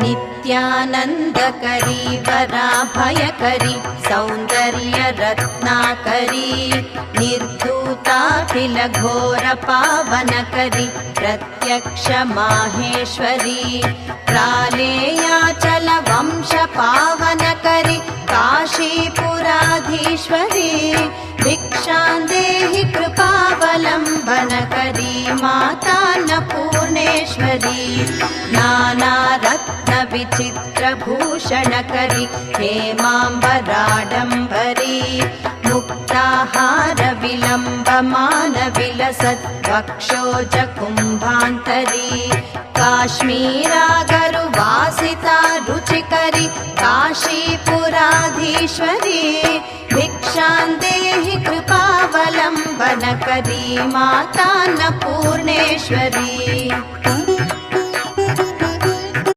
नित्यानन्दकरी वराभयकरी सौन्दर्यरत्नाकरी निर्धूताखिलघोरपावनकरी प्रत्यक्ष माहेश्वरी प्रालेयाचलवंशपावनकरी काशीपुराधीश्वरी भिक्षां देहि कृपावलम्बनकरी मातान्नपूर्णेश्वरी नानारत्नविचित्रभूषणकरी हेमाम्बराडम्बरी मुक्ताहारविलम्बमानविलसद्वक्षोजकुम्भान्तरी काश्मीरागरुवासिता रुचिकरी काशीपुराधीश्वरी भिक्षां देहि कृपावलम्बनकरी मातान्नपूर्णेश्वरी।